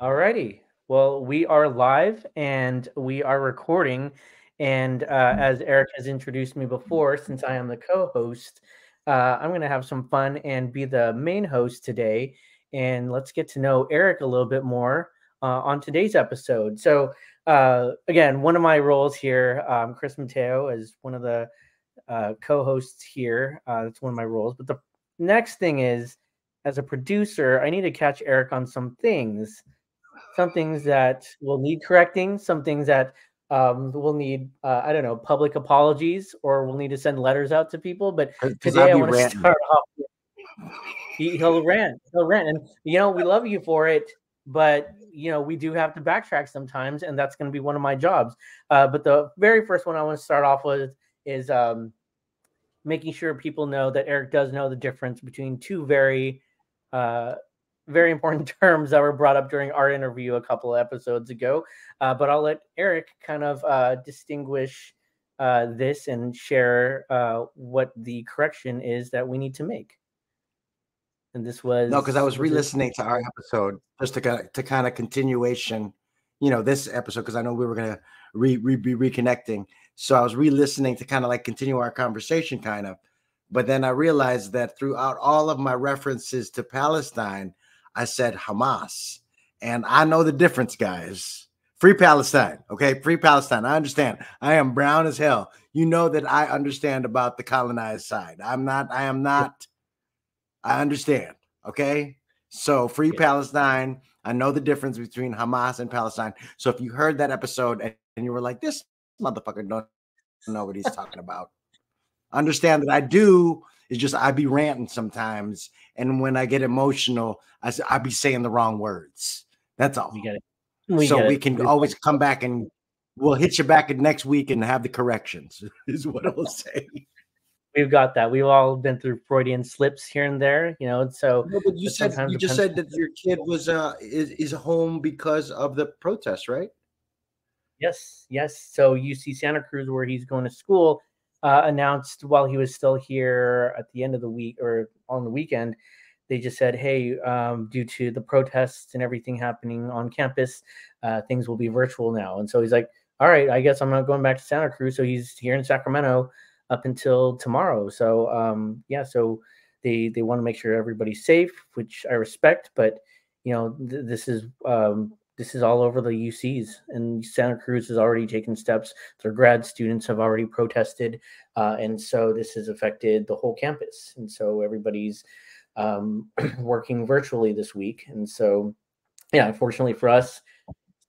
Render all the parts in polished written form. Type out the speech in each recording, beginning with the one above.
Alrighty. Well, we are live and we are recording. And as Eric has introduced me before, since I am the co-host, I'm going to have some fun and be the main host today. And let's get to know Eric a little bit more on today's episode. So, again, one of my roles here, Chris Mateo, is one of the co-hosts here. That's one of my roles. But the next thing is, as a producer, I need to catch Eric on some things that will need correcting, some things that will need, I don't know, public apologies, or we'll need to send letters out to people. But Because today I'll I be want to ranting. start off. He'll rant, and we love you for it, but we do have to backtrack sometimes, and that's going to be one of my jobs. But the very first one I want to start off with is making sure people know that Eric does know the difference between two uh, very important terms that were brought up during our interview a couple of episodes ago. But I'll let Eric kind of distinguish this and share what the correction is that we need to make. And this No, because I was was it? re-listening to our episode just to kind of continuation, this episode, because I know we were gonna be reconnecting. So I was re-listening to kind of like continue our conversation, kind of. But then I realized that throughout all of my references to Palestine, I said Hamas, and I know the difference, guys. Free Palestine, okay? Free Palestine. I understand. I am brown as hell. You know that I understand about the colonized side. I am not. I understand. Okay. So free Palestine. I know the difference between Hamas and Palestine. So if you heard that episode and you were like, this motherfucker don't know what he's talking about, understand that I do. It's just I be ranting sometimes. And when I get emotional, I be saying the wrong words. That's all. We get it. We can always come back and we'll hit you back next week and have the corrections is what I will say. We've got that. We've all been through Freudian slips here and there, So, no, but you just said that your kid was is home because of the protests, right? Yes. So UC Santa Cruz, where he's going to school, announced while he was still here at the end of the week or on the weekend, they just said, hey, due to the protests and everything happening on campus, things will be virtual now. And so he's like, all right, I guess I'm not going back to Santa Cruz. So he's here in Sacramento up until tomorrow. So so they want to make sure everybody's safe, which I respect. But this is all over the UCs, and Santa Cruz has already taken steps. Their grad students have already protested, and so this has affected the whole campus. And so everybody's working virtually this week. And so, unfortunately for us,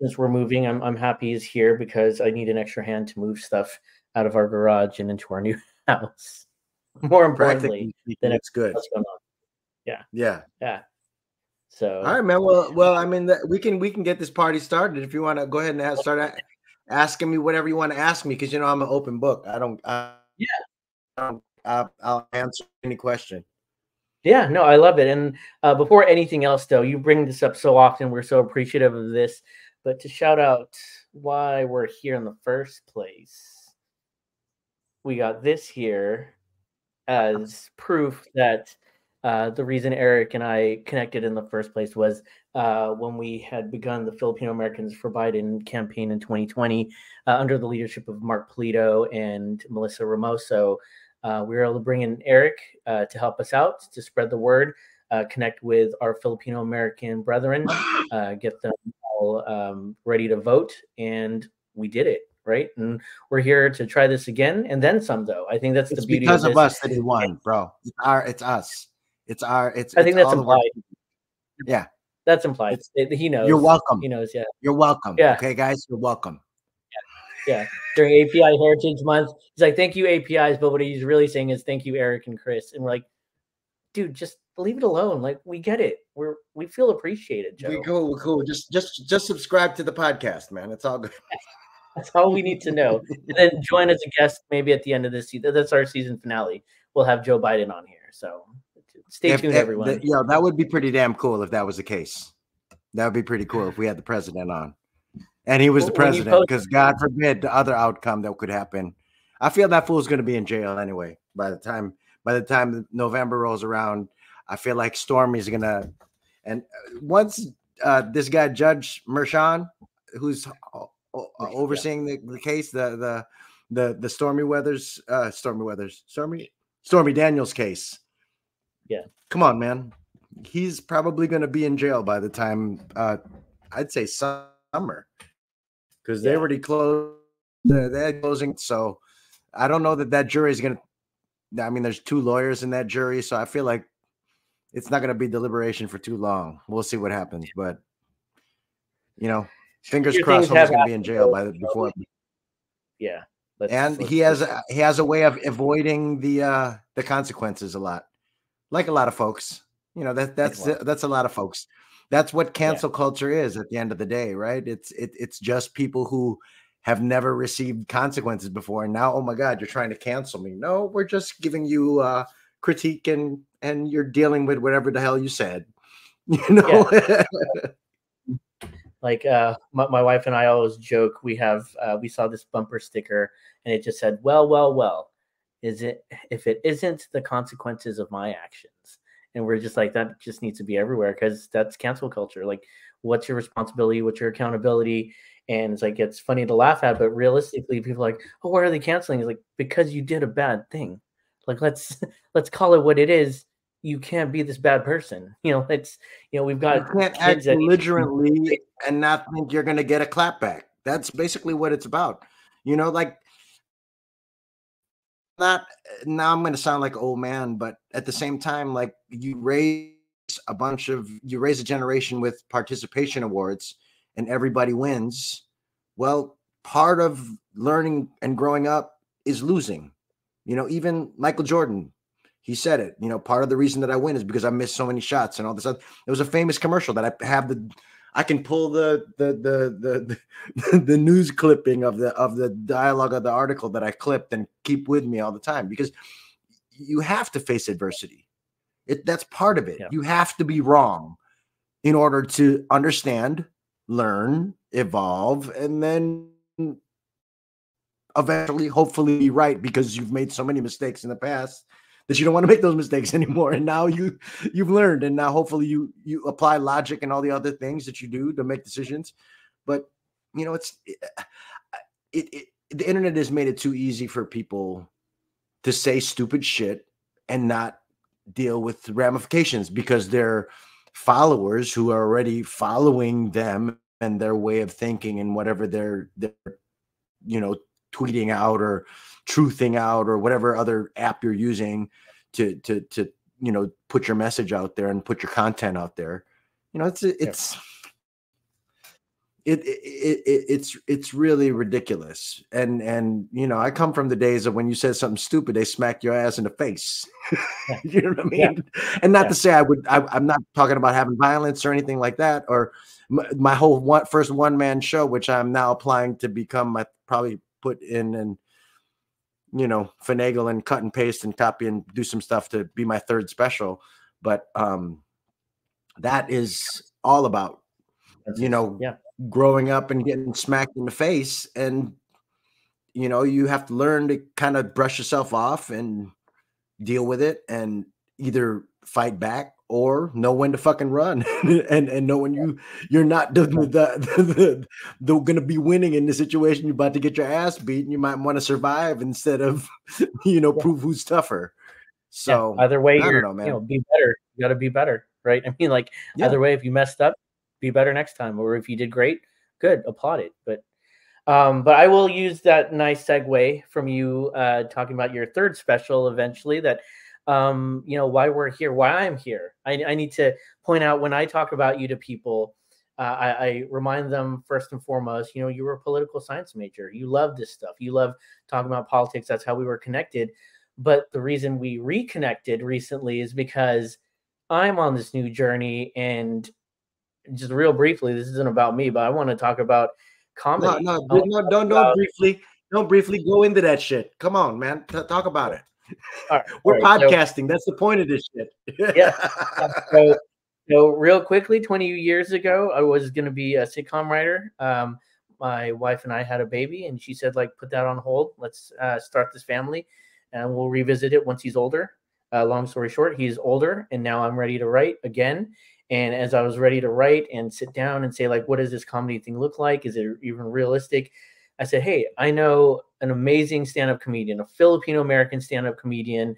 since we're moving, I'm happy he's here because I need an extra hand to move stuff out of our garage and into our new house. More importantly, that's good. What's going on? Yeah. So, all right, man. Well, I mean, we can get this party started if you want to go ahead and start asking me whatever you want to ask me, because I'm an open book. I'll answer any question. Yeah, no, I love it. And before anything else, though, you bring this up so often. We're so appreciative of this. But to shout out why we're here in the first place, we got this here as proof that the reason Eric and I connected in the first place was when we had begun the Filipino Americans for Biden campaign in 2020 under the leadership of Mark Polito and Melissa Ramoso. We were able to bring in Eric to help us out, to spread the word, connect with our Filipino American brethren, get them all ready to vote, and we did it, right? And we're here to try this again, and then some. Though I think that's the beauty because of us that he won, bro. It's us. I think that's implied. Yeah, that's implied. He knows. You're welcome. He knows. Yeah, you're welcome. Yeah. Okay, guys, you're welcome. Yeah. During API Heritage Month, he's like, "Thank you, APIs," but what he's really saying is, "Thank you, Eric and Chris." And we're like, "Dude, just leave it alone. Like, we get it. We feel appreciated, Joe. We're cool. Just subscribe to the podcast, man. It's all good. That's all we need to know. And then join as a guest maybe at the end of this season. That's our season finale. We'll have Joe Biden on here. So stay tuned, everyone. That would be pretty damn cool if that was the case. That would be pretty cool if we had the president on. And he was the president, because God forbid the other outcome that could happen. I feel that fool's going to be in jail anyway. By the time November rolls around, I feel like Stormy's going to. And once this guy Judge Merchan, who's overseeing the case, the Stormy Daniels case. Yeah. Come on, man. He's probably going to be in jail by the time I'd say summer, because they already closed. They're closing, so I don't know that jury is going to. I mean, there's 2 lawyers in that jury, so I feel like it's not going to be deliberation for too long. We'll see what happens, but fingers crossed, he's going to be in jail before. Yeah, and he has a way of avoiding the consequences a lot, like a lot of folks. That's a lot of folks. That's what cancel culture is at the end of the day, right? It's just people who have never received consequences before, and now, oh my God, you're trying to cancel me. No, we're just giving you critique, and you're dealing with whatever the hell you said. Like my wife and I always joke, we saw this bumper sticker and it just said, well, is it, if it isn't the consequences of my actions? And we're just like, that just needs to be everywhere, because that's cancel culture. Like, what's your responsibility? What's your accountability? And it's like, it's funny to laugh at, but realistically, people are like, oh, why are they canceling? It's like, because you did a bad thing. Like, let's call it what it is. You can't be this bad person. We've got you can't act belligerently and not think you're going to get a clap back. That's basically what it's about. Like, not now I'm going to sound like an old man, but at the same time, like, you raise a generation with participation awards and everybody wins. Well, part of learning and growing up is losing. Even Michael Jordan, he said it, part of the reason that I win is because I missed so many shots and all this other. It was a famous commercial that I can pull the news clipping of the dialogue of the article that I clipped and keep with me all the time, because you have to face adversity. That's part of it. Yeah. You have to be wrong in order to understand, learn, evolve, and then eventually, hopefully, be right, because you've made so many mistakes in the past that you don't want to make those mistakes anymore. And now you've learned, and now hopefully you apply logic and all the other things that you do to make decisions. But the internet has made it too easy for people to say stupid shit and not deal with ramifications, because their followers who are already following them and their way of thinking and whatever they're tweeting out or truthing out or whatever other app you're using to put your message out there and put your content out there. It's really ridiculous. And I come from the days of when you said something stupid, they smacked your ass in the face. You know what I mean? Yeah. And not to say I'm not talking about having violence or anything like that, or my whole first one-man show, which I'm now applying to become probably put in and finagle and cut and paste and copy and do some stuff to be my 3rd special. But that is all about growing up and getting smacked in the face, and you have to learn to kind of brush yourself off and deal with it, and either fight back or know when to fucking run and know when you're not going to be winning in the situation. You're about to get your ass beat, and you might want to survive instead of prove who's tougher. So either way, I don't know, man. Be better. You got to be better, right? I mean, like, either way, if you messed up, be better next time, or if you did great, good, applaud it. But I will use that nice segue from you talking about your 3rd special eventually, that why we're here, why I'm here. I need to point out, when I talk about you to people, I remind them first and foremost, you were a political science major. You love this stuff. You love talking about politics. That's how we were connected. But the reason we reconnected recently is because I'm on this new journey, and just real briefly, this isn't about me, but I want to talk about comedy. Don't briefly go into that shit. Come on, man. Talk about it. All right, we're podcasting. That's the point of this shit. Yeah. So real quickly, 20 years ago, I was going to be a sitcom writer. My wife and I had a baby, and she said, like, put that on hold. Let's start this family, and we'll revisit it once he's older. Long story short, he's older, and now I'm ready to write again. And as I was ready to write and sit down and say, like, what does this comedy thing look like? Is it even realistic? I said, hey, I know an amazing stand-up comedian, a Filipino-American stand-up comedian,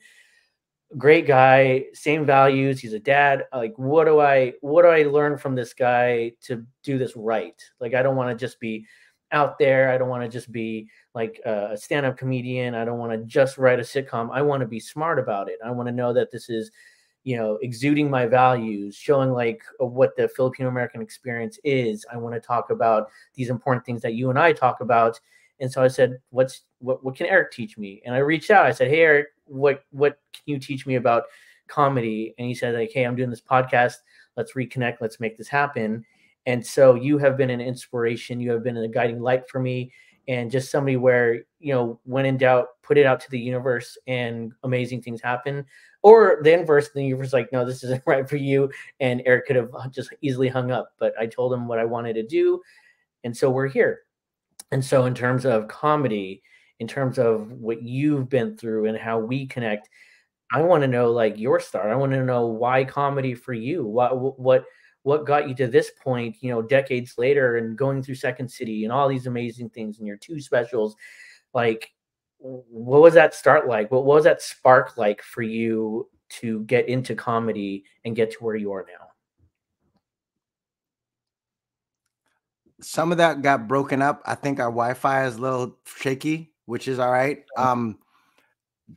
great guy, same values. He's a dad. Like, what do I learn from this guy to do this right? Like, I don't want to just be out there. I don't want to just be like a stand-up comedian. I don't want to just write a sitcom. I want to be smart about it. I want to know that this is, exuding my values, showing like what the Filipino American experience is. I want to talk about these important things that you and I talk about. And so I said, what can Erick teach me? And I reached out. I said, hey, Erick, what can you teach me about comedy? And he said, like, hey, I'm doing this podcast. Let's reconnect. Let's make this happen. And so you have been an inspiration. You have been a guiding light for me, and just somebody where, when in doubt, put it out to the universe and amazing things happen. Or the inverse, the universe like, no, this isn't right for you. And Erick could have just easily hung up, but I told him what I wanted to do. And so we're here. And so in terms of comedy, in terms of what you've been through and how we connect, I want to know like your start. I want to know why comedy for you. What got you to this point, decades later, and going through Second City and all these amazing things and your 2 specials. Like, what was that start like? What was that spark like for you to get into comedy and get to where you are now? Some of that got broken up. I think our Wi-Fi is a little shaky, which is all right.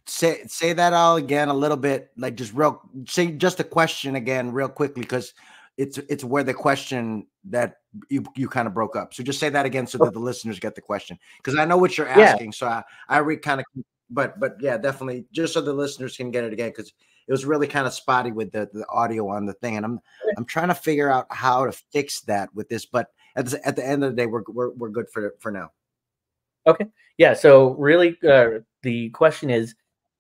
Say that all again a little bit, like say just a question again real quickly, because it's where the question that you kind of broke up. So just say that again so that the listeners get the question, because I know what you're asking. Yeah. So I kind of, but yeah, definitely just so the listeners can get it again, because it was really kind of spotty with the audio on the thing, and I'm trying to figure out how to fix that with this. But at the end of the day, we're good for now. Okay. Yeah. So really, the question is,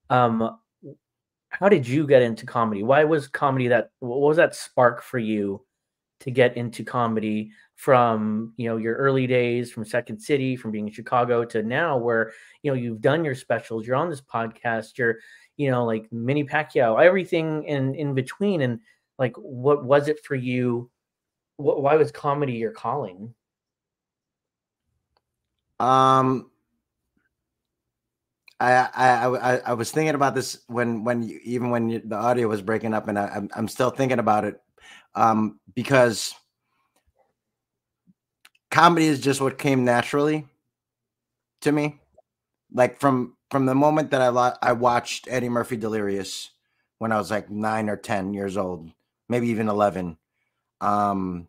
how did you get into comedy? Why was comedy what was that spark for you to get into comedy from, your early days, from Second City, from being in Chicago to now where, you've done your specials, you're on this podcast, you're, like Mini Pacquiao, everything in between. And like, what was it for you? Why was comedy your calling? I was thinking about this when the audio was breaking up, and I'm still thinking about it, because comedy is just what came naturally to me. Like from the moment that I watched Eddie Murphy Delirious when I was like 9 or 10 years old, maybe even 11. I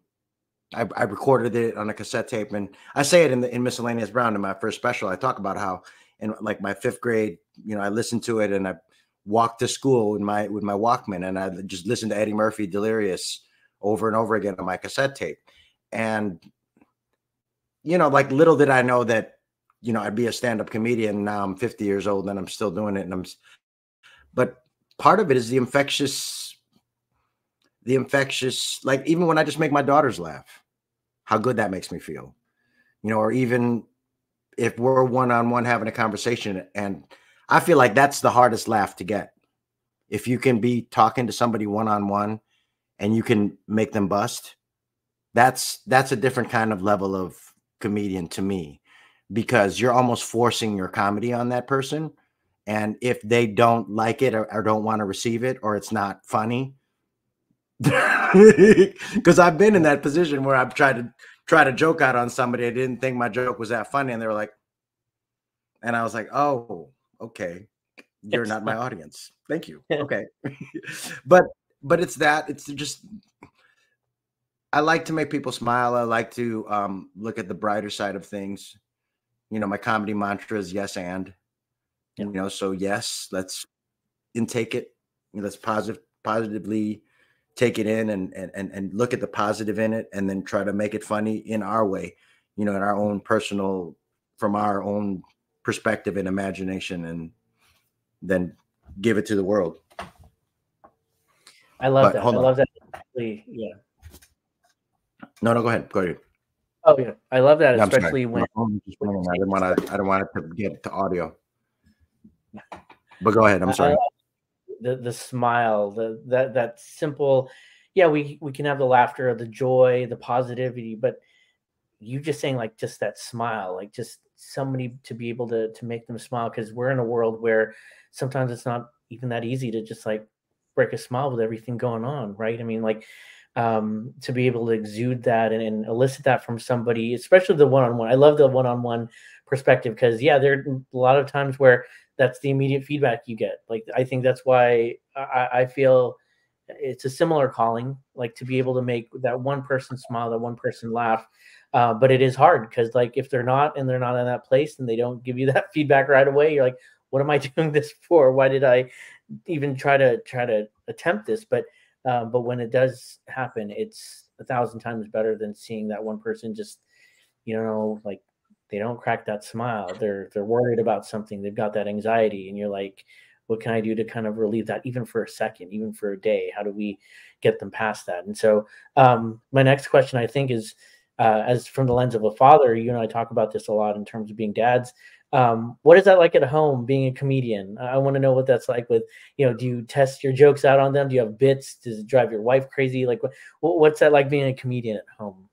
recorded it on a cassette tape, and I say it in Miscellaneous Brown in my first special. I talk about how in like my 5th grade, I listened to it, and I walked to school with my Walkman, and I just listened to Eddie Murphy Delirious over and over again on my cassette tape. And like little did I know that I'd be a stand-up comedian. Now I'm 50 years old and I'm still doing it, but part of it is the infectious, like even when I just make my daughters laugh, how good that makes me feel, or even if we're one-on-one having a conversation, and I feel like that's the hardest laugh to get. If you can be talking to somebody one-on-one and you can make them bust, that's a different kind of level of comedian to me, because you're almost forcing your comedy on that person. And if they don't like it or don't want to receive it, or it's not funny, because I've been in that position where I've tried to joke out on somebody. I didn't think my joke was that funny, and they were like, and I was like, oh, okay, you're not my audience. Thank you. Okay. but it's just, I like to make people smile. I like to look at the brighter side of things. My comedy mantra is yes and. So yes, let's intake it. Let's positively take it in and look at the positive in it, and then try to make it funny in our way, in our own personal, from our own perspective and imagination, and then give it to the world. I love that. I love that. Yeah. No, go ahead. Oh yeah, I love that, especially when I don't want it to get to audio. But go ahead. I'm sorry. The smile, that simple, yeah, we can have the laughter, the joy, the positivity, but you just saying like just that smile, like just somebody to be able to make them smile, because we're in a world where sometimes it's not even that easy to just like break a smile with everything going on, right? I mean, like to be able to exude that and elicit that from somebody, especially the one-on-one. I love the one-on-one perspective, because yeah, there are a lot of times where that's the immediate feedback you get. Like I think that's why I feel it's a similar calling, like to be able to make that one person smile, that one person laugh. But it is hard because like if they're not and they're not in that place and they don't give you that feedback right away, you're like, what am I doing this for? Why did I even try to attempt this? But when it does happen, it's 1,000 times better than seeing that one person just, like they don't crack that smile. They're worried about something. They've got that anxiety, and you're like, what can I do to kind of relieve that, even for a second, even for a day? How do we get them past that? And so, my next question, I think, is as from the lens of a father. You and I talk about this a lot in terms of being dads. What is that like at home being a comedian? I want to know what that's like with, do you test your jokes out on them? Do you have bits? Does it drive your wife crazy? Like, what's that like being a comedian at home?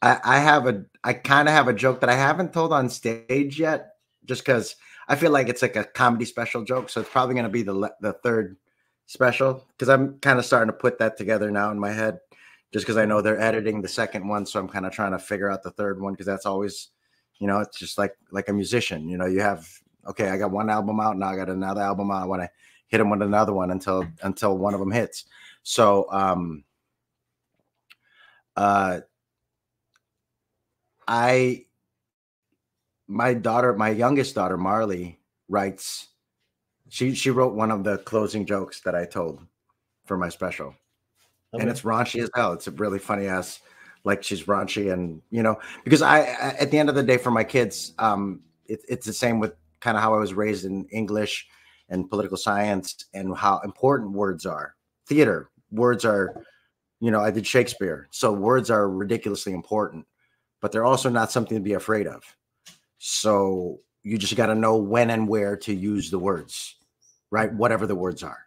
I kind of have a joke that I haven't told on stage yet, just because I feel like it's like a comedy special joke. So it's probably going to be the third special, because I'm kind of starting to put that together now in my head, just because I know they're editing the second one. So I'm kind of trying to figure out the third one, because that's always, it's just like a musician. You have, okay, I got one album out, now I got another album out. I want to hit them with another one until one of them hits. So my youngest daughter, Marley, writes, she wrote one of the closing jokes that I told for my special. Okay. And it's raunchy as hell. It's a really funny ass, like she's raunchy. And, because I at the end of the day for my kids, it's the same with kind of how I was raised in English and political science, and how important words are. Theater, words are, I did Shakespeare. So words are ridiculously important, but they're also not something to be afraid of. So you just got to know when and where to use the words, right? Whatever the words are.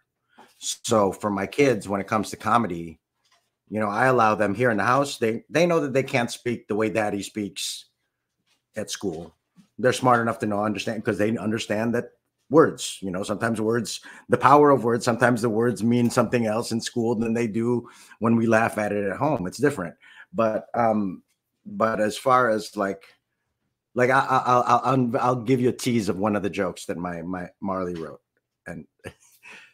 So for my kids, when it comes to comedy, I allow them here in the house. They know that they can't speak the way daddy speaks at school. They're smart enough to understand, because they understand that words, sometimes words, the power of words, sometimes the words mean something else in school than they do when we laugh at it at home. It's different. But as far as like I'll give you a tease of one of the jokes that my Marley wrote. And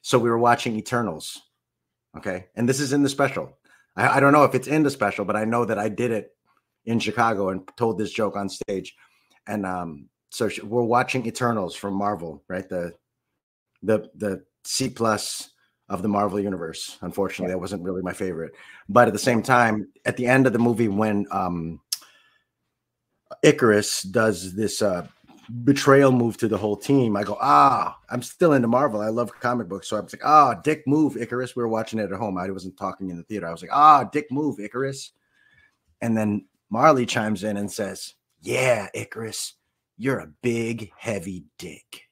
so we were watching Eternals. Okay. And this is in the special. I don't know if it's in the special, but I know that I did it in Chicago and told this joke on stage. And so we're watching Eternals from Marvel, right? The C+ of the Marvel universe. Unfortunately, that wasn't really my favorite. But at the same time, at the end of the movie, when Icarus does this betrayal move to the whole team, I go, I'm still into Marvel. I love comic books. So I was like, dick move, Icarus. We were watching it at home. I wasn't talking in the theater. I was like, dick move, Icarus. And then Marley chimes in and says, yeah, Icarus, you're a big, heavy dick.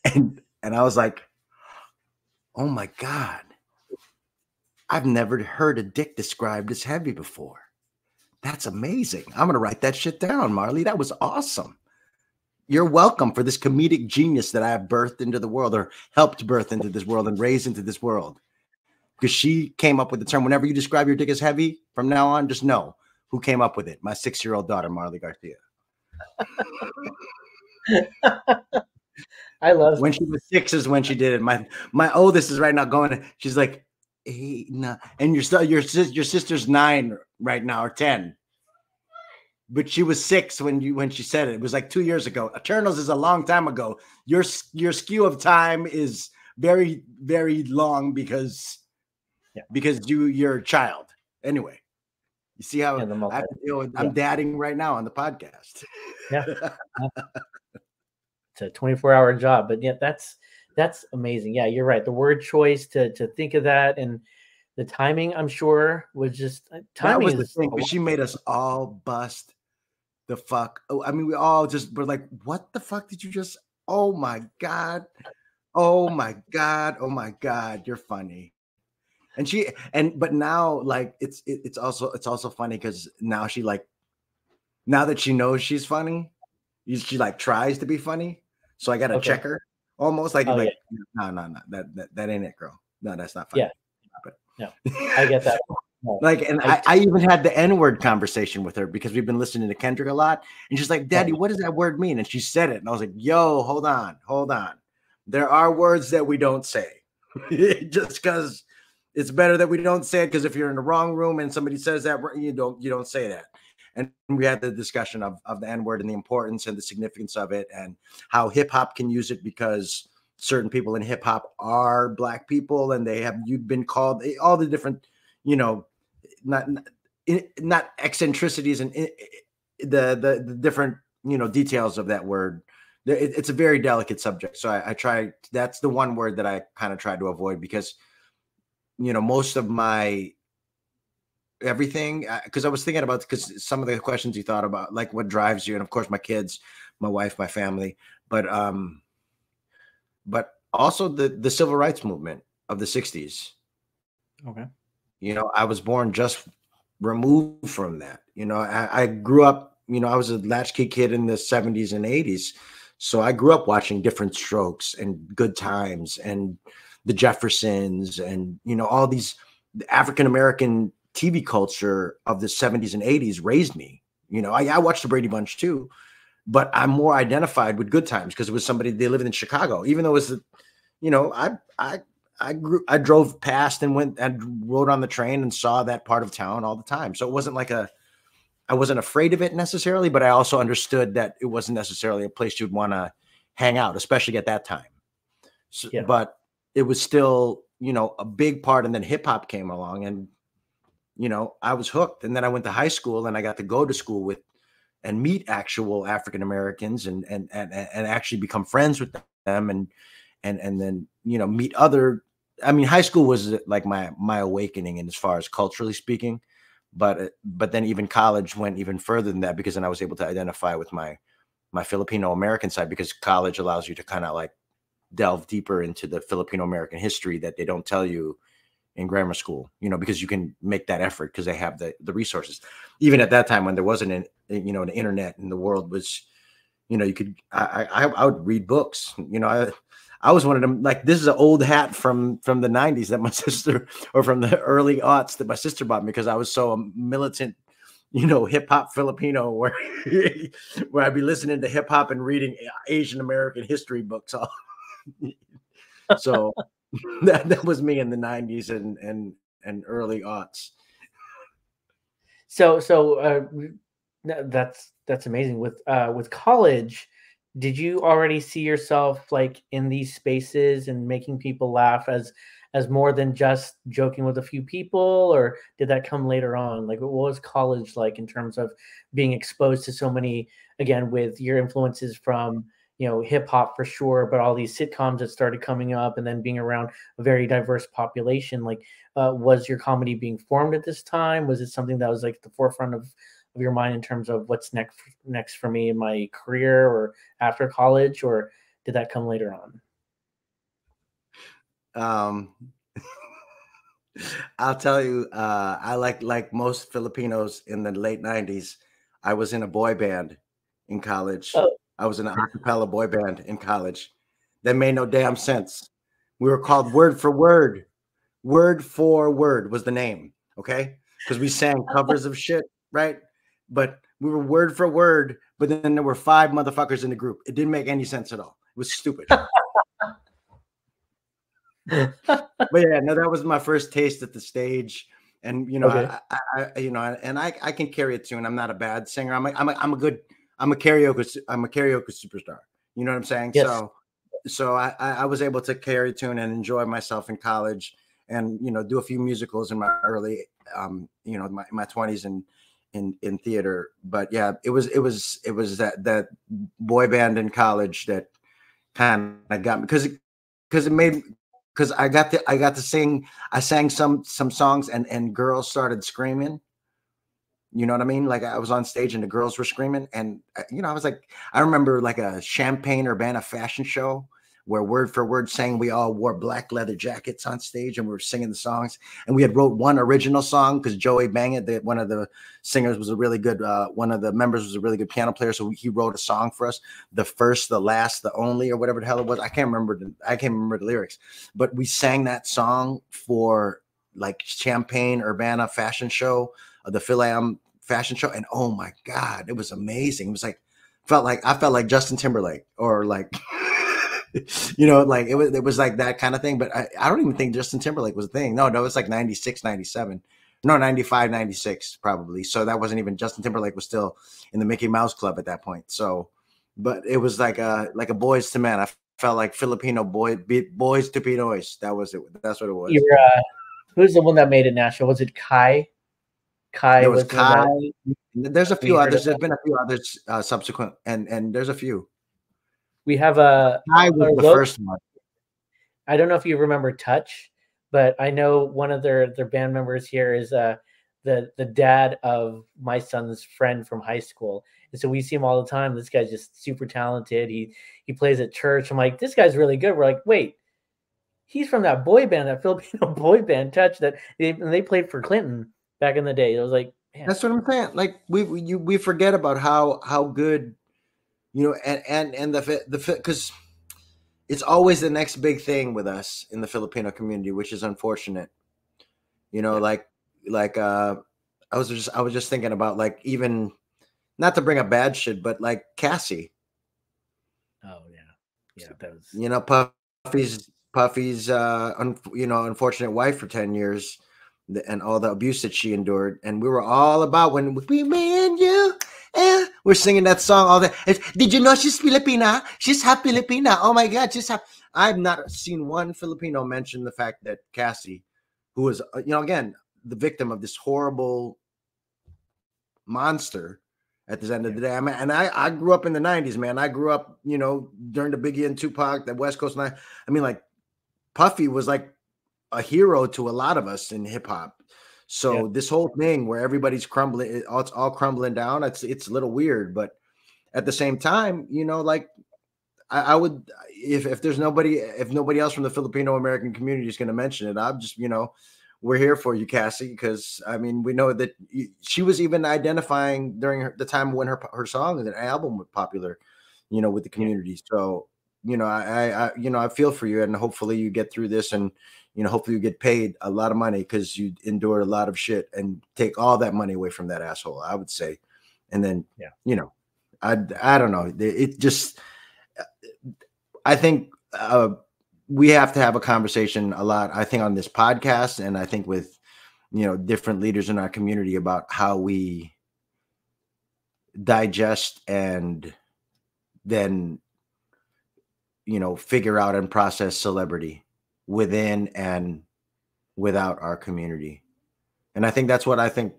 And I was like, oh my God, I've never heard a dick described as heavy before. That's amazing. I'm going to write that shit down, Marley. That was awesome. You're welcome for this comedic genius that I have birthed into the world, or helped birth into this world and raised into this world. Because she came up with the term, whenever you describe your dick as heavy, from now on, just know who came up with it. My 6-year-old daughter, Marley Garcia. I love when she was 6 is when she did it. My oldest is right now going, she's like 8, 9, and your sister's 9 right now, or 10. But she was 6 when she said it. It was like 2 years ago. Eternals is a long time ago. Your skew of time is very, very long because you're a child. Anyway, you see how I have to deal with, I'm dadding right now on the podcast. Yeah. It's a 24-hour job, but yeah, that's amazing. Yeah, you're right. The word choice to think of that, and the timing, I'm sure, was just timing. That was the thing, because she made us all bust the fuck. Oh, I mean, we all just were like, what the fuck did you just? Oh my God. Oh my God. Oh my God. You're funny. But now like it's also funny because now she like, now that she knows she's funny, she like tries to be funny. So I gotta check her almost like, Oh, yeah. no, that ain't it, girl. No, that's not funny. Yeah. No, I get that. No, Like, and I even had the N-word conversation with her because we've been listening to Kendrick a lot. And she's like, Daddy, what does that word mean? And she said it. And I was like, yo, hold on. There are words that we don't say. Just because it's better that we don't say it, because if you're in the wrong room and somebody says that, you don't say that. And we had the discussion of the N-word and the importance and the significance of it, and how hip hop can use it because certain people in hip hop are Black people, and you've been called all the different, not eccentricities and the different, details of that word. It's a very delicate subject. So I try, that's the one word that I kind of try to avoid, because, most of my everything, because I was thinking about, because some of the questions you thought about, like what drives you, and of course my kids, my wife, my family, but also the civil rights movement of the 60s. Okay. I was born just removed from that. I grew up, I was a latchkey kid in the 70s and 80s. So I grew up watching Different Strokes and Good Times and the Jeffersons and, all these African-American TV culture of the 70s and 80s raised me. I watched the Brady Bunch too, but I'm more identified with Good Times because it was somebody, they lived in Chicago, even though it was, I drove past and went and rode on the train and saw that part of town all the time. So it wasn't like I wasn't afraid of it necessarily, but I also understood that it wasn't necessarily a place you'd want to hang out, especially at that time. So, yeah. But it was still, a big part. And then hip hop came along, and, I was hooked. And then I went to high school, and I got to go to school with and meet actual African Americans and actually become friends with them, and then, meet other. I mean, high school was like my awakening, in as far as culturally speaking. But then even college went even further than that, because then I was able to identify with my Filipino American side, because college allows you to kind of like delve deeper into the Filipino American history that they don't tell you in grammar school, because you can make that effort because they have the resources. Even at that time, when there wasn't the internet, and the world was, you could, I would read books, I was one of them. Like, this is an old hat from the 90s that my sister, or from the early aughts that my sister bought me, because I was so militant, hip hop Filipino, where I'd be listening to hip hop and reading Asian American history books. So that was me in the 90s and early aughts. So that's amazing. With college, did you already see yourself like in these spaces and making people laugh as more than just joking with a few people, or did that come later on? Like, what was college like in terms of being exposed to so many, again, with your influences from, hip hop for sure, but all these sitcoms that started coming up, and then being around a very diverse population? Like, was your comedy being formed at this time? Was it something that was like at the forefront of your mind in terms of what's next for me in my career or after college, or did that come later on? I'll tell you, I like most Filipinos in the late 90s, I was in a boy band in college. Oh. I was in an a cappella boy band in college that made no damn sense. We were called Word for Word. Word for Word was the name, okay? Because we sang covers of shit, right? But we were Word for Word, but then there were 5 motherfuckers in the group. It didn't make any sense at all. It was stupid. But yeah, no, that was my first taste at the stage. And okay. I can carry a tune. I'm not a bad singer. I'm a karaoke superstar. You know what I'm saying? Yes. So I was able to carry a tune and enjoy myself in college, and do a few musicals in my early my 20s and in theater. But yeah, it was that boy band in college that kind of got me, because I got to sing. I sang some songs, and girls started screaming. You know what I mean? Like, I was on stage and the girls were screaming, and I was like, I remember like a Champaign Urbana fashion show where word for word saying we all wore black leather jackets on stage and we were singing the songs. And we had wrote one original song because Joey Bangett, one of the singers, was a really good, one of the members was a really good piano player. So he wrote a song for us, the first, the last, the only, or whatever the hell it was. I can't remember the lyrics, but we sang that song for like Champagne Urbana fashion show, the Philam fashion show. And oh my God, it was amazing. It was like, I felt like Justin Timberlake, or like, like it was like that kind of thing. But I don't even think Justin Timberlake was a thing. No, it's like 96, 97. No, 95, 96 probably. So that wasn't even, Justin Timberlake was still in the Mickey Mouse Club at that point. So, but it was like a Boys to Men. I felt like Filipino Boys to Pinoys. That was it. That's what it was. Who's the one that made it national? Was it Kai? Kai was Kai. There's a few others. There's been a few others subsequent, and there's a few. We have Kai was the first one. I don't know if you remember Touch, but I know one of their band members here is the dad of my son's friend from high school. And so we see him all the time. This guy's just super talented. He plays at church. I'm like, this guy's really good. We're like, wait, he's from that boy band, that Filipino boy band Touch, that they played for Clinton back in the day. It was like, man. That's what I'm saying. Like we forget about how good, and the because it's always the next big thing with us in the Filipino community, which is unfortunate. Like I was just thinking about, like, even not to bring up bad shit, but like Cassie. Oh yeah, that was Puffy's unfortunate wife for 10 years, and all the abuse that she endured. And we were all about, when we, me and you, we're singing that song all day. Did you know she's Filipina? She's half Filipina. Oh my God, she's half. I've not seen one Filipino mention the fact that Cassie, who was, again, the victim of this horrible monster at the end of the day. I mean, and I grew up in the 90s, man. I grew up, during the Biggie and Tupac, the West Coast. I mean, like, Puffy was like a hero to a lot of us in hip hop. So this whole thing where everybody's crumbling, it's all crumbling down. It's a little weird, but at the same time, like, I would, if nobody else from the Filipino American community is going to mention it, I'm just, we're here for you, Cassie, because I mean, we know that she was even identifying during the time when her song and an album was popular, with the community. So, I feel for you, and hopefully you get through this, and hopefully you get paid a lot of money, because you endured a lot of shit, and take all that money away from that asshole, I would say. And then, I don't know. It just, I think we have to have a conversation a lot, I think, on this podcast, and I think with, different leaders in our community, about how we digest and then, figure out and process celebrity within and without our community. And I think that's what I think,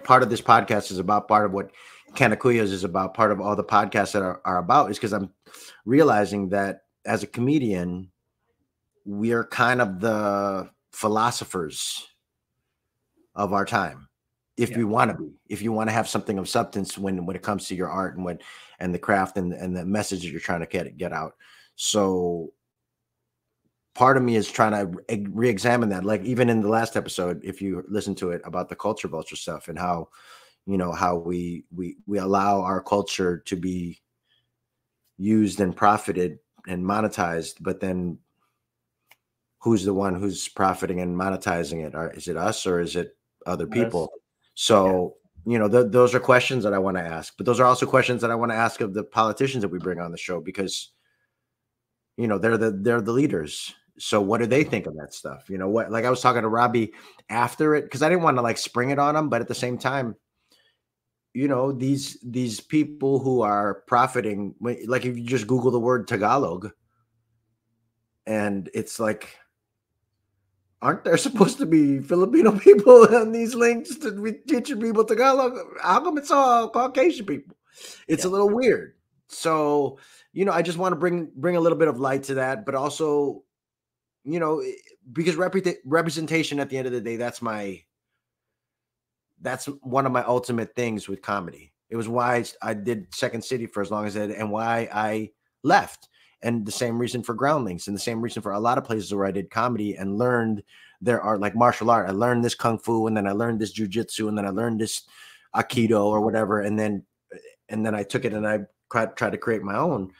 part of this podcast is about, part of what Kanakuyas is about, part of all the podcasts that are about, is because I'm realizing that as a comedian, we are kind of the philosophers of our time. If we want to be, if you want to have something of substance when it comes to your art and the craft and the message that you're trying to get out. So part of me is trying to re-examine that. Like, even in the last episode, if you listen to it, about the culture vulture stuff, and how, how we allow our culture to be used and profited and monetized, but then who's the one who's profiting and monetizing it? Is it us, or is it other people? So, those are questions that I want to ask, but those are also questions that I want to ask of the politicians that we bring on the show, because, they're the leaders. So what do they think of that stuff? What, like, I was talking to Robbie after it, because I didn't want to like spring it on them, but at the same time, these people who are profiting, like, if you just Google the word Tagalog, and it's like, aren't there supposed to be Filipino people on these links to be teaching people Tagalog? How come it's all Caucasian people? It's a little weird. So, I just want to bring a little bit of light to that, but also, because representation at the end of the day, that's one of my ultimate things with comedy. It was why I did Second City for as long as I did, and why I left. And the same reason for Groundlings, and the same reason for a lot of places where I did comedy and learned their art, like martial art. I learned this kung fu, and then I learned this jujitsu, and then I learned this aikido or whatever, and then I took it and I tried to create my own,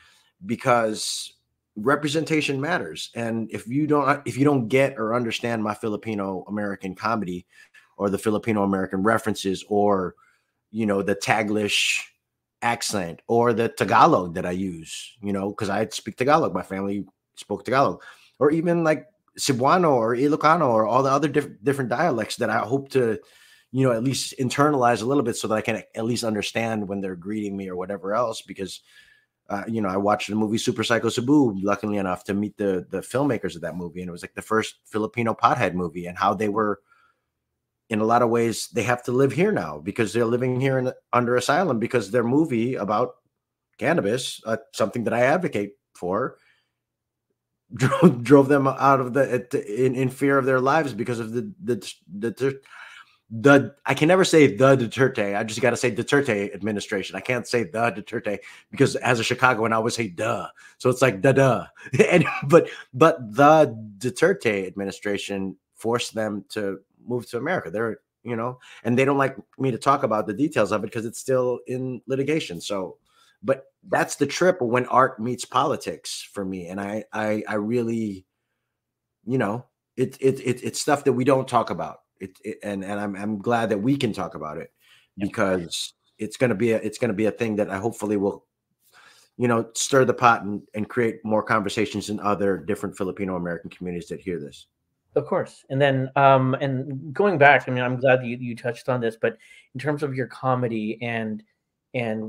because representation matters. And if you don't get or understand my Filipino American comedy, or the Filipino American references, or the Taglish accent, or the Tagalog that I use, because I speak Tagalog, my family spoke Tagalog, or even like Cebuano or Ilocano, or all the other different dialects that I hope to at least internalize a little bit, so that I can at least understand when they're greeting me or whatever else. Because I watched the movie Super Psycho Cebu, luckily enough to meet the filmmakers of that movie. And it was like the first Filipino pothead movie, and how they were, in a lot of ways, they have to live here now because they're living here under asylum, because their movie about cannabis, something that I advocate for, drove them out of in fear of their lives because of the I can never say the Duterte. I just got to say Duterte administration. I can't say the Duterte, because as a Chicagoan, I always say duh. So it's like duh. And but the Duterte administration forced them to move to America. They're and they don't like me to talk about the details of it because it's still in litigation. So, but that's the trip when art meets politics for me. And I really, it's stuff that we don't talk about. And I'm glad that we can talk about it, because it's going to be a thing that I hopefully will, stir the pot and create more conversations in other different Filipino American communities that hear this. Of course. And then, and going back, I mean, I'm glad that you touched on this, but in terms of your comedy and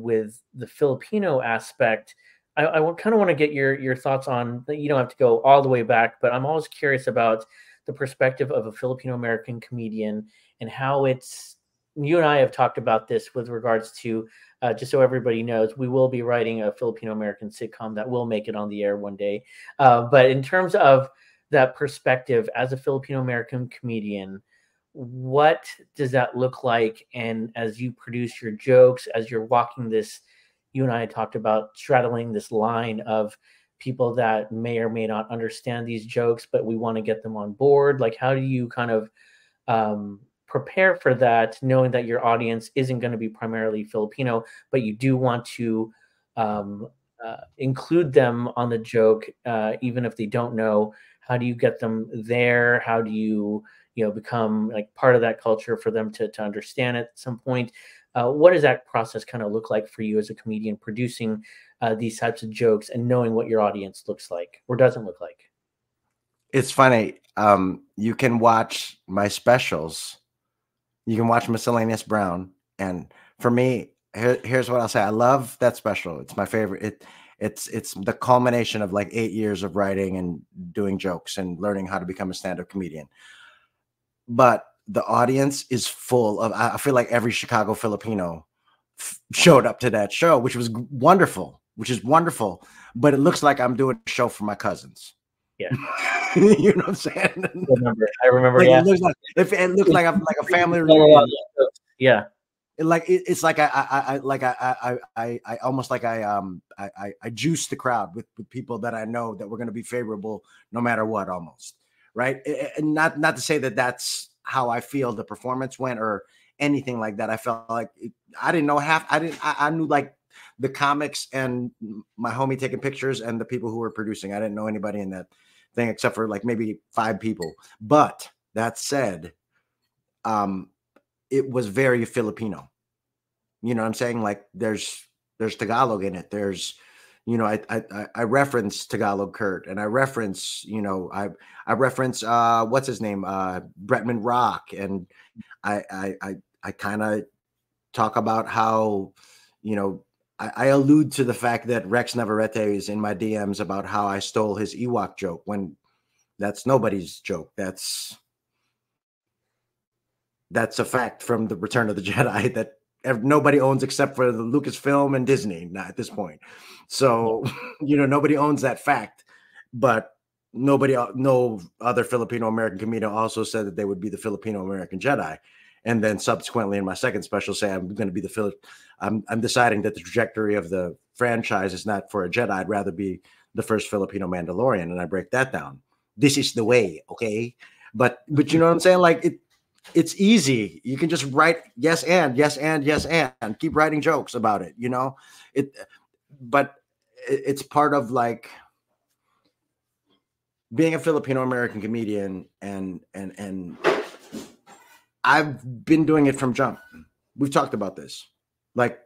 with the Filipino aspect, I kind of want to get your thoughts on, you don't have to go all the way back, but I'm always curious about the perspective of a Filipino American comedian, and how you and I have talked about this with regards to, just so everybody knows, we will be writing a Filipino American sitcom that will make it on the air one day. But in terms of that perspective as a Filipino American comedian, what does that look like? And as you produce your jokes, as you're walking this, you and I talked about straddling this line of people that may or may not understand these jokes, but we want to get them on board. Like, how do you kind of prepare for that, knowing that your audience isn't going to be primarily Filipino, but you do want to include them on the joke, even if they don't know? How do you get them there? How do you, become like part of that culture for them to understand it at some point? What does that process kind of look like for you as a comedian, producing these types of jokes and knowing what your audience looks like or doesn't look like? It's funny. You can watch my specials. You can watch Miscellaneous Brown. And for me, here's what I'll say. I love that special. It's my favorite. It's the culmination of like 8 years of writing and doing jokes and learning how to become a stand-up comedian. But the audience is full of, I feel like every Chicago Filipino showed up to that show, which is wonderful. But it looks like I'm doing a show for my cousins. Yeah. You know what I'm saying? I remember. Like, yeah. It looks like I'm like a family reunion. Yeah. It's like I almost like I juice the crowd with people that I know that we're going to be favorable no matter what, almost, right? And not to say that that's how I feel the performance went or anything like that. I felt like I didn't know I knew like the comics and my homie taking pictures and the people who were producing. I didn't know anybody in that thing except for like maybe 5 people. But that said, it was very Filipino. You know what I'm saying? Like there's Tagalog in it. There's, I reference Tagalog Kurt, and I reference, I reference what's his name? Bretman Rock. And I kind of talk about how, I allude to the fact that Rex Navarrete is in my DMs about how I stole his Ewok joke, when that's nobody's joke. That's a fact from the Return of the Jedi that nobody owns except for the Lucasfilm and Disney at this point. So, nobody owns that fact, but no other Filipino American comedian also said that they would be the Filipino American Jedi. And then subsequently in my second special say, I'm going to be I'm deciding that the trajectory of the franchise is not for a Jedi. I'd rather be the first Filipino Mandalorian, and I break that down. This is the way, okay? But you know what I'm saying? Like it's easy. You can just write yes and keep writing jokes about it, you know? But it's part of like being a Filipino American comedian, and I've been doing it from jump. We've talked about this. Like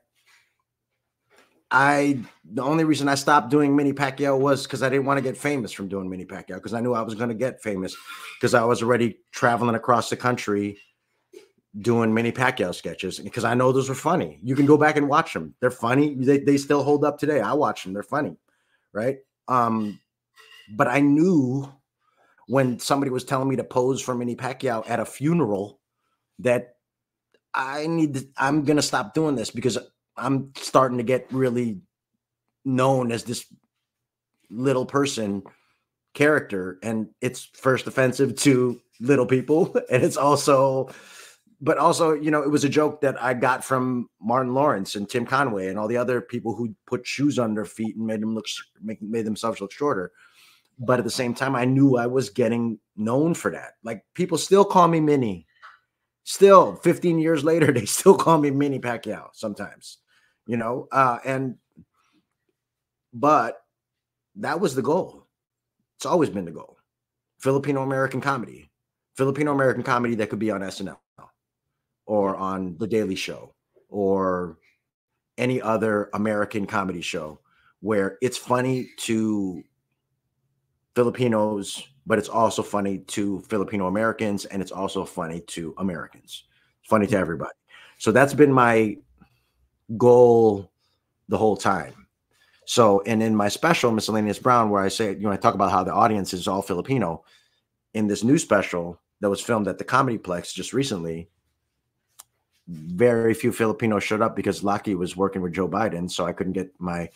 the only reason I stopped doing Mini Pacquiao was because I didn't want to get famous from doing Mini Pacquiao, because I knew I was going to get famous because I was already traveling across the country doing Mini Pacquiao sketches, because I know those were funny. You can go back and watch them. They're funny. They still hold up today. I watch them. They're funny. Right. But I knew when somebody was telling me to pose for Mini Pacquiao at a funeral that I'm going to stop doing this, because I'm starting to get really known as this little person character. And it's first offensive to little people. And it's also, but also, you know, it was a joke that I got from Martin Lawrence and Tim Conway and all the other people who put shoes on their feet and made themselves look shorter. But at the same time, I knew I was getting known for that. Like, people still call me Mini. Still, 15 years later, they still call me Mini Pacquiao sometimes, you know? But that was the goal. It's always been the goal. Filipino-American comedy. Filipino-American comedy that could be on SNL or on The Daily Show or any other American comedy show where it's funny to Filipinos, but it's also funny to Filipino Americans, and it's also funny to Americans. It's funny to everybody. So that's been my goal the whole time. So, and in my special, Miscellaneous Brown, where I say, you know, I talk about how the audience is all Filipino, in this new special that was filmed at the Comedy Plex just recently, very few Filipinos showed up because Lucky was working with Joe Biden, so I couldn't get my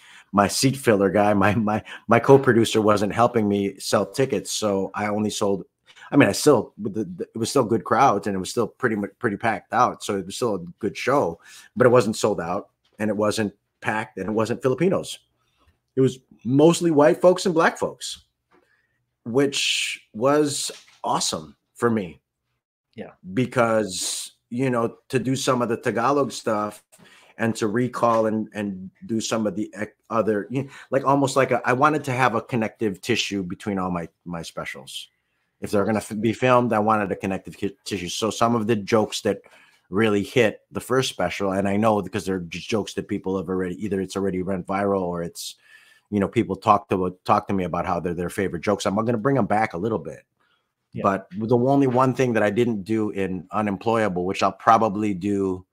seat filler guy. My co-producer wasn't helping me sell tickets, so I only sold. I mean, it was still good crowds, and it was still pretty packed out. So it was still a good show, but it wasn't sold out, and it wasn't packed, and it wasn't Filipinos. It was mostly white folks and black folks, which was awesome for me. Yeah, because, you know, to do some of the Tagalog stuff and to recall and do some of the other, you know, like almost like I wanted to have a connective tissue between all my specials. If they're going to be filmed, I wanted a connective tissue. So some of the jokes that really hit the first special, and I know because they're just jokes that people have already, either it's already went viral or it's, you know, people talk to me about how they're their favorite jokes. I'm going to bring them back a little bit. Yeah. But the only one thing that I didn't do in Unemployable, which I'll probably do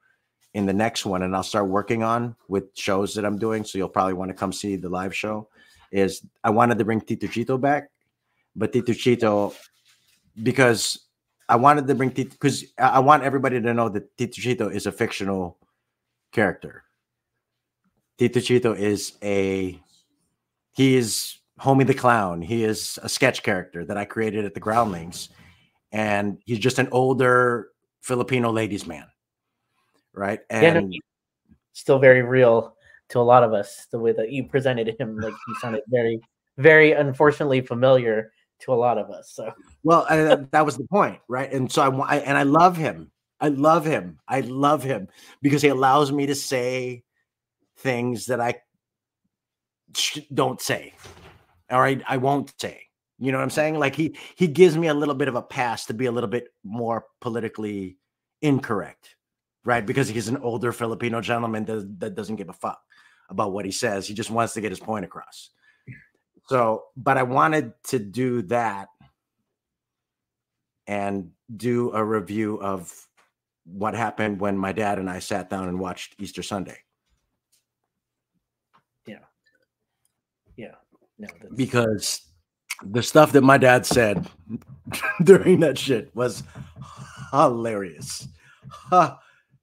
in the next one, and I'll start working on with shows that I'm doing, so you'll probably want to come see the live show, is I wanted to bring Tito Chito back. But Tito Chito, because I wanted to bring Tito, because I want everybody to know that Tito Chito is a fictional character. Tito Chito he is Homie the Clown. He is a sketch character that I created at the Groundlings, and he's just an older Filipino ladies' man, right? And still very real to a lot of us. The way that you presented him, like, he sounded very, very unfortunately familiar to a lot of us. So, well, that was the point, right? And so I love him. I love him because he allows me to say things that I don't say. All right, I won't say. You know what I'm saying? Like he gives me a little bit of a pass to be a little bit more politically incorrect, right? Because he's an older Filipino gentleman that doesn't give a fuck about what he says. He just wants to get his point across. So, but I wanted to do that and do a review of what happened when my dad and I sat down and watched Easter Sunday. Yeah. No, because the stuff that my dad said during that shit was hilarious.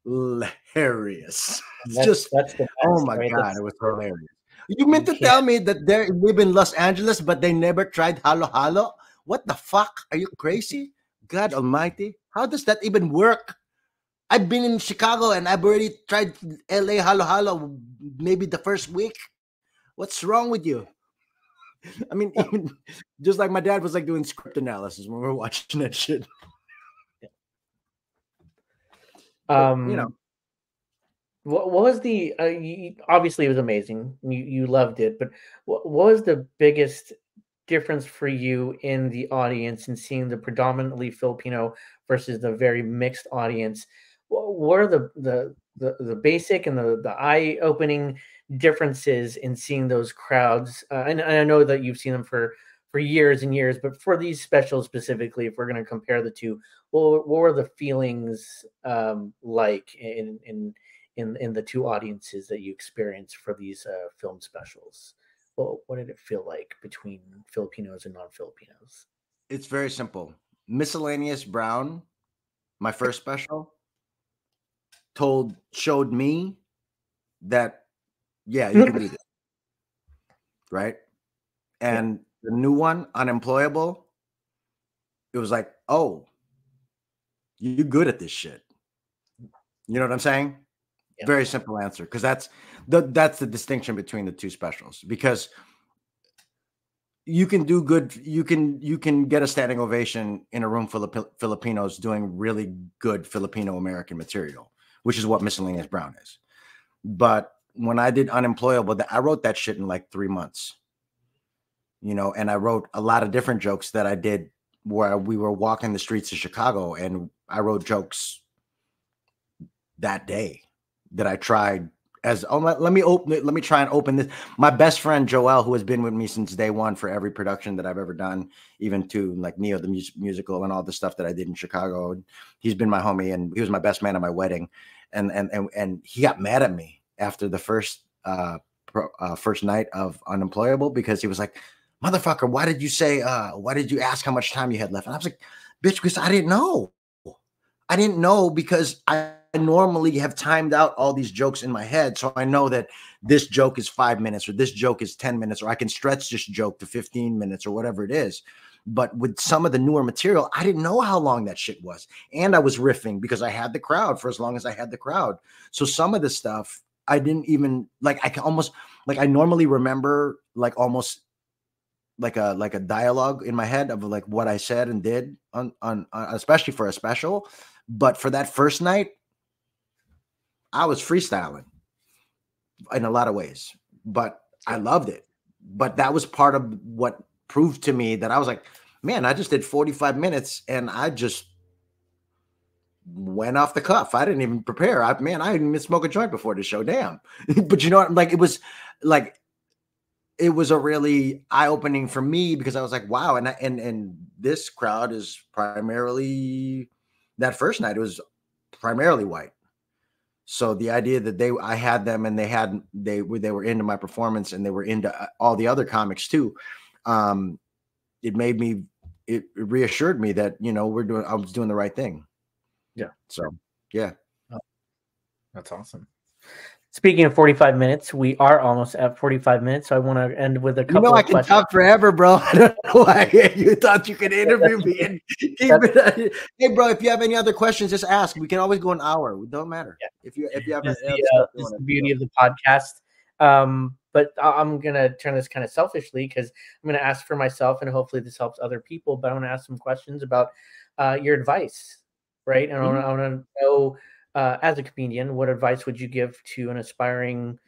Hilarious. That's oh my God, it was hilarious. You meant to tell me that they live in Los Angeles, but they never tried halo halo? What the fuck? Are you crazy? God almighty. How does that even work? I've been in Chicago and I've already tried LA halo halo maybe the first week. What's wrong with you? I mean, even just like my dad was like doing script analysis when we were watching that shit. But, you know, what was the obviously it was amazing. You loved it, but what was the biggest difference for you in the audience and seeing the predominantly Filipino versus the very mixed audience? What are the basic and the eye opening differences in seeing those crowds? And I know that you've seen them for years and years, but for these specials specifically, if we're going to compare the two, what were the feelings like in the two audiences that you experienced for these film specials? Well, what did it feel like between Filipinos and non-Filipinos? it's very simple. Miscellaneous Brown, my first special, showed me that, yeah, you can do this, right? And the new one, Unemployable, it was like, oh, you're good at this shit. You know what I'm saying? Yeah. Very simple answer, because that's the distinction between the two specials. Because you can do good, you can get a standing ovation in a room full of Filipinos doing really good Filipino American material, which is what Miscellaneous Brown is. But when I did Unemployable, I wrote that shit in like 3 months. You know, and I wrote a lot of different jokes that I did where we were walking the streets of Chicago, and I wrote jokes that day that I tried as, oh, let me try and open this. My best friend Joel, who has been with me since day one for every production that I've ever done, even to like Neo the musical and all the stuff that I did in Chicago. He's been my homie, and he was my best man at my wedding, and he got mad at me after the first night of Unemployable, because he was like, motherfucker, why did you ask how much time you had left? And I was like, bitch, because I didn't know. I didn't know, because I normally have timed out all these jokes in my head. So I know that this joke is 5 minutes, or this joke is 10 minutes, or I can stretch this joke to 15 minutes or whatever it is. But with some of the newer material, I didn't know how long that shit was. And I was riffing because I had the crowd for as long as I had the crowd. So some of the stuff I didn't even like, I can almost like, I normally remember like almost like a dialogue in my head of like what I said and did on especially for a special. But for that first night, I was freestyling in a lot of ways, but I loved it. But that was part of what proved to me that I was like, man, I just did 45 minutes and I just went off the cuff. I didn't even prepare. I didn't even smoke a joint before the show. Damn. But you know what? Like, it was a really eye-opening for me, because I was like, wow. And this crowd is primarily, that first night, it was primarily white. So the idea that I had them, and they were into my performance, and they were into all the other comics too. It reassured me that, you know, I was doing the right thing. Yeah. So, yeah. Oh, that's awesome. Speaking of 45 minutes, we are almost at 45 minutes. So I want to end with a couple of questions. I can talk forever, bro. I don't know why you thought you could interview me and keep it. Hey, bro, if you have any other questions, just ask. We can always go an hour. It don't matter. Yeah. If you have this is the beauty of the podcast. But I'm going to turn this kind of selfishly, because I'm going to ask for myself, and hopefully this helps other people. But I want to ask some questions about your advice, right? And I want to know, as a comedian, what advice would you give to an aspiring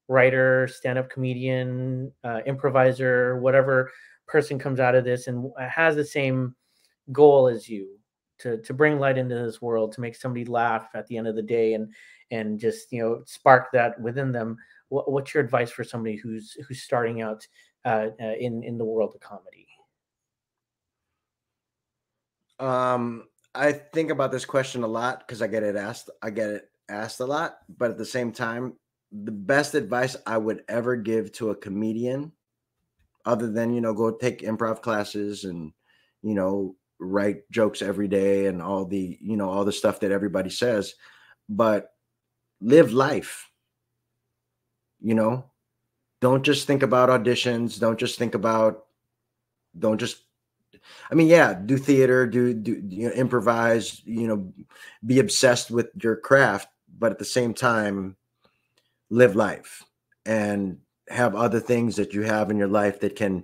writer, stand-up comedian, improviser, whatever person comes out of this and has the same goal as you, to bring light into this world, to make somebody laugh at the end of the day, and just, you know, spark that within them? What's your advice for somebody who's starting out in the world of comedy? I think about this question a lot because I get it asked a lot, but at the same time, the best advice I would ever give to a comedian, other than, you know, go take improv classes and, you know, write jokes every day and all the, you know, all the stuff that everybody says, but live life. You know, don't just think about auditions. Don't just, I mean, yeah, do theater, do you know, improvise, you know, be obsessed with your craft, but at the same time, live life and have other things that you have in your life that can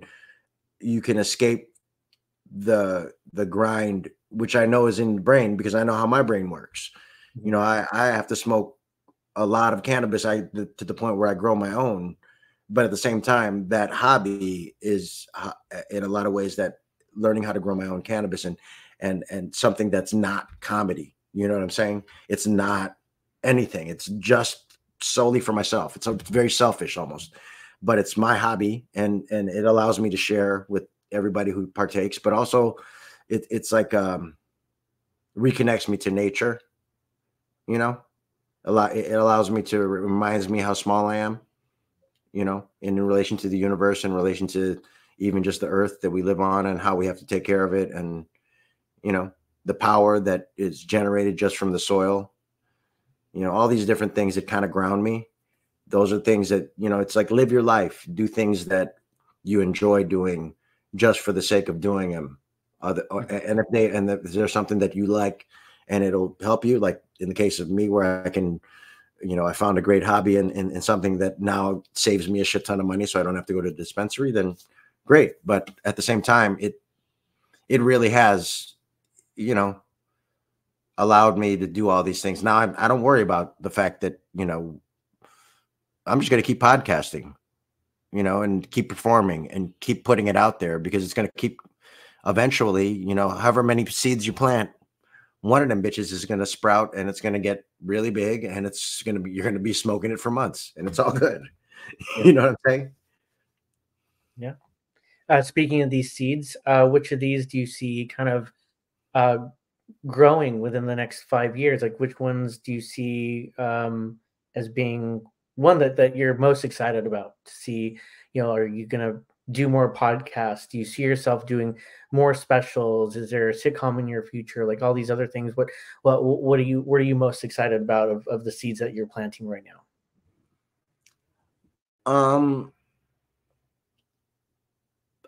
you can escape the grind, which I know is in the brain because I know how my brain works. You know, I have to smoke a lot of cannabis to the point where I grow my own. But at the same time, that hobby is in a lot of ways that learning how to grow my own cannabis and something that's not comedy. You know what I'm saying? It's not anything. It's just solely for myself. It's very selfish almost, but it's my hobby, and it allows me to share with everybody who partakes. But also, it's like reconnects me to nature. You know, it allows me to reminds me how small I am. You know, in relation to the universe, in relation to even just the earth that we live on, and how we have to take care of it, and you know, the power that is generated just from the soil. You know, all these different things that kind of ground me. Those are things that, you know, it's like live your life, do things that you enjoy doing just for the sake of doing them. And if there's something that you like and it'll help you, like in the case of me, where I can, you know, I found a great hobby in something that now saves me a shit ton of money, so I don't have to go to the dispensary, then great. But at the same time, it really has, you know, allowed me to do all these things. Now I don't worry about the fact that, you know, I'm just going to keep podcasting, you know, and keep performing and keep putting it out there, because it's going to keep eventually, you know, however many seeds you plant, one of them bitches is going to sprout, and it's going to get really big, and it's going to be, you're going to be smoking it for months, and it's all good. You know what I'm saying? Yeah. Speaking of these seeds, which of these do you see kind of growing within the next 5 years? Like, which ones do you see as being one that you're most excited about to see? You know, are you going to do more podcasts? Do you see yourself doing more specials? Is there a sitcom in your future? Like all these other things. What are you most excited about of the seeds that you're planting right now?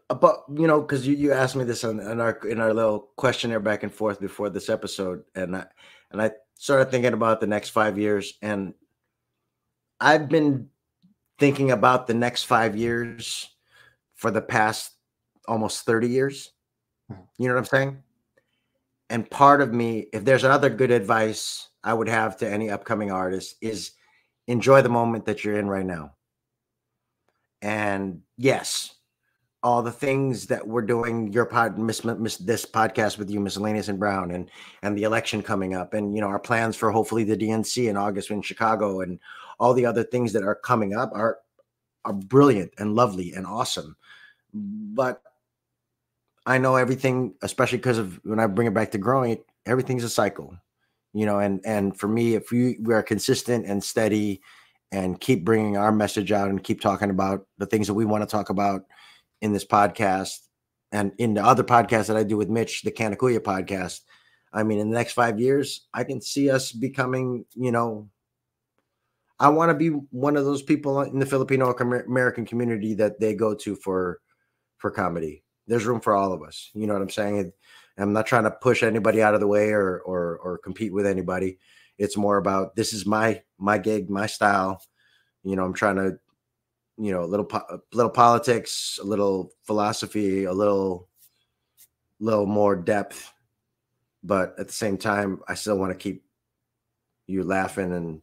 But you know, because you asked me this in our little questionnaire back and forth before this episode, and I started thinking about the next 5 years, and I've been thinking about the next 5 years for the past almost 30 years. You know what I'm saying? And part of me, if there's another good advice I would have to any upcoming artist, is enjoy the moment that you're in right now. And yes, all the things that we're doing, your this podcast with you, Miscellaneous and Brown, and the election coming up, and you know, our plans for hopefully the DNC in August in Chicago, and all the other things that are coming up are brilliant and lovely and awesome. But I know everything, especially because of when I bring it back to growing, everything's a cycle, you know, and for me, if we are consistent and steady and keep bringing our message out and keep talking about the things that we want to talk about in this podcast and in the other podcast that I do with Mitch, the Canacuya podcast, I mean, in the next 5 years, I can see us becoming, you know, I want to be one of those people in the Filipino American community that they go to for comedy. There's room for all of us. You know what I'm saying? I'm not trying to push anybody out of the way or compete with anybody. It's more about, this is my gig, my style. You know, I'm trying to, you know, a little politics, a little philosophy, a little more depth. But at the same time, I still want to keep you laughing and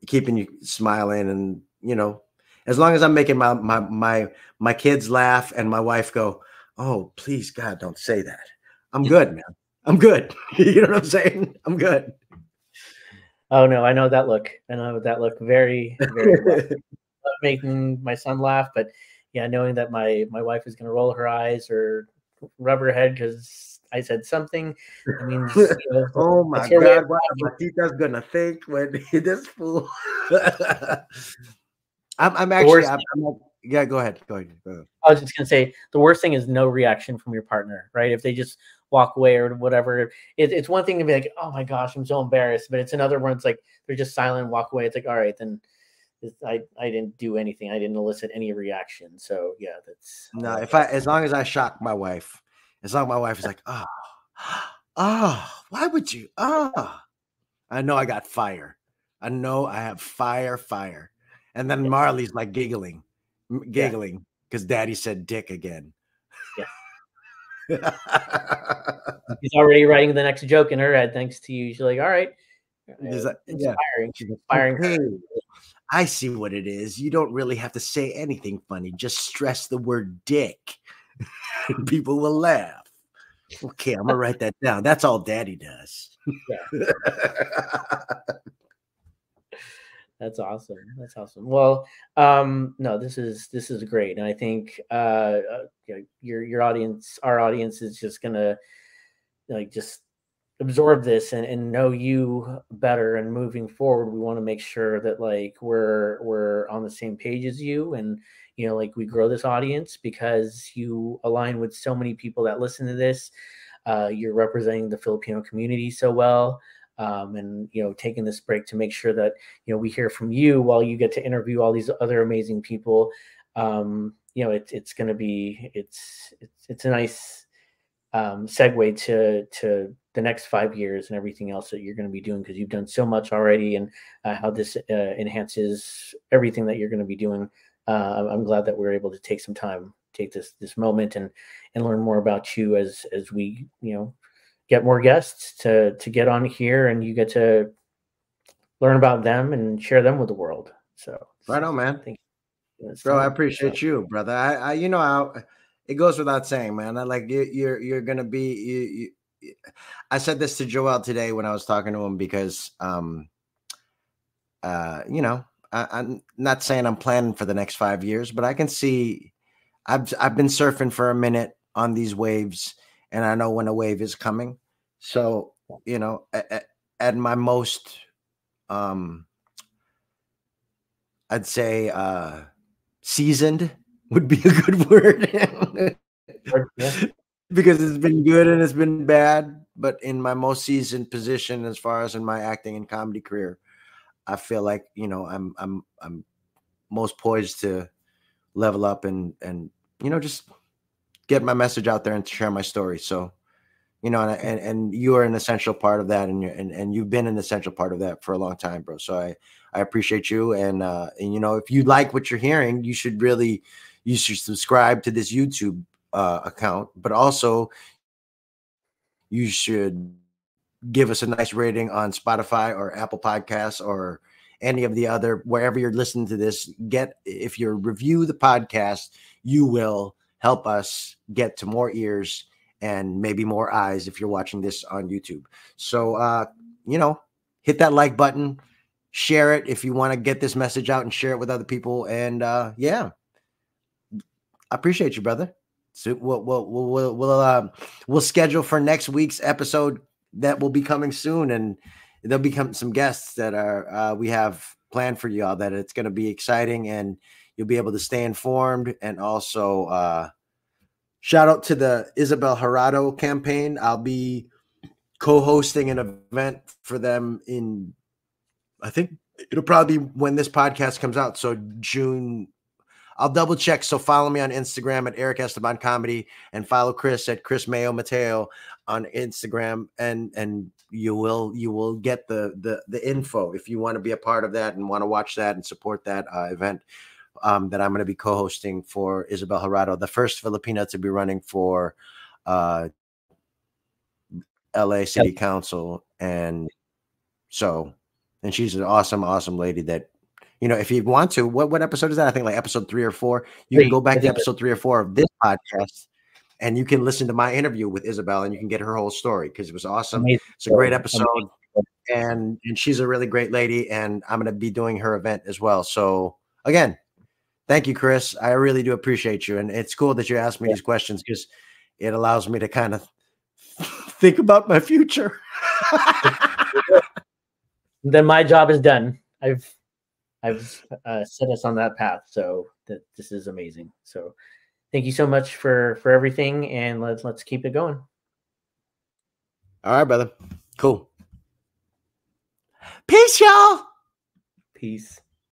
keeping you smiling, and you know, as long as I'm making my kids laugh and my wife go, "Oh, please God, don't say that." I'm good, man. I'm good. You know what I'm saying? I'm good. Oh no, I know that look. I know that look very, very well. Love making my son laugh, but yeah, knowing that my wife is gonna roll her eyes or rub her head because I said something, I mean, you know, oh my God, what are Matita's gonna think when this fool? I'm actually, yeah, go ahead. I was just gonna say the worst thing is no reaction from your partner, right? If they just walk away or whatever, it's one thing to be like, "Oh my gosh, I'm so embarrassed," but it's another one. It's like they're just silent, walk away. It's like, all right, then I didn't do anything. I didn't elicit any reaction. So yeah, that's no. As long as I shock my wife, as long as my wife is like, oh, why would you? Oh, I know I got fire. I know I have fire. And then Marley's like giggling. Yeah. because Daddy said dick again. Yeah. She's already writing the next joke in her head thanks to you. She's like, all right. Inspiring. She's like, Inspiring okay, her. I see what it is. You don't really have to say anything funny. Just stress the word dick. People will laugh. Okay, I'm gonna write that down. That's all Daddy does. Yeah. That's awesome. That's awesome. Well, no, this is great, and I think your audience, our audience, is just gonna like just absorb this and know you better. And moving forward, we want to make sure that like we're on the same page as you, and like we grow this audience because you align with so many people that listen to this. You're representing the Filipino community so well. And taking this break to make sure that we hear from you while you get to interview all these other amazing people. It's going to be it's a nice segue to the next 5 years and everything else that you're going to be doing, because you've done so much already, and how this enhances everything that you're going to be doing. I'm glad that we're able to take some time, take this moment, and learn more about you as we get more guests to get on here, and you get to learn about them and share them with the world. So right on, man. Thank you. Bro, I appreciate you, brother. I it goes without saying, man. I like you're gonna be. I said this to Joel today when I was talking to him, because I'm not saying I'm planning for the next 5 years, but I can see I've been surfing for a minute on these waves, and I know when a wave is coming. So, at my most, I'd say, seasoned would be a good word. Because it's been good and it's been bad, but in my most seasoned position, as far as in my acting and comedy career, I feel like, I'm most poised to level up and just get my message out there and share my story. So, and you are an essential part of that, and you've been an essential part of that for a long time, bro. So I appreciate you, and if you like what you're hearing, you should subscribe to this YouTube account, but also you should give us a nice rating on Spotify or Apple Podcasts or any of the other, wherever you're listening to this. If you review the podcast, you will help us get to more ears and maybe more eyes if you're watching this on YouTube. So, hit that like button, share it if you want to get this message out, and share it with other people. And I appreciate you, brother. So we'll schedule for next week's episode that will be coming soon, and there'll be some guests that we have planned for y'all, that it's going to be exciting, and you'll be able to stay informed. And also, shout out to the Isabel Jurado campaign. I'll be co-hosting an event for them I think it'll probably be when this podcast comes out. So June. I'll double check. So follow me on Instagram at Erick Esteban Comedy, and follow Chris at Chris Mateo on Instagram, and you will get the info if you want to be a part of that and want to watch that and support that event that I'm going to be co-hosting for Isabel Jurado, the first Filipina to be running for LA City Council. And she's an awesome lady that, if you want to, what episode is that? I think like episode 3 or 4. You can go back to episode 3 or 4 of this podcast, and you can listen to my interview with Isabel, and you can get her whole story, because it was awesome. Amazing. It's a great episode, and she's a really great lady, and I'm going to be doing her event as well. So again, thank you, Chris. I really do appreciate you, and it's cool that you asked me these questions, because it allows me to kind of think about my future. Then my job is done. I've set us on that path, so that this is amazing. So thank you so much for everything, and let's keep it going. All right, brother. Cool. Peace, y'all. Peace.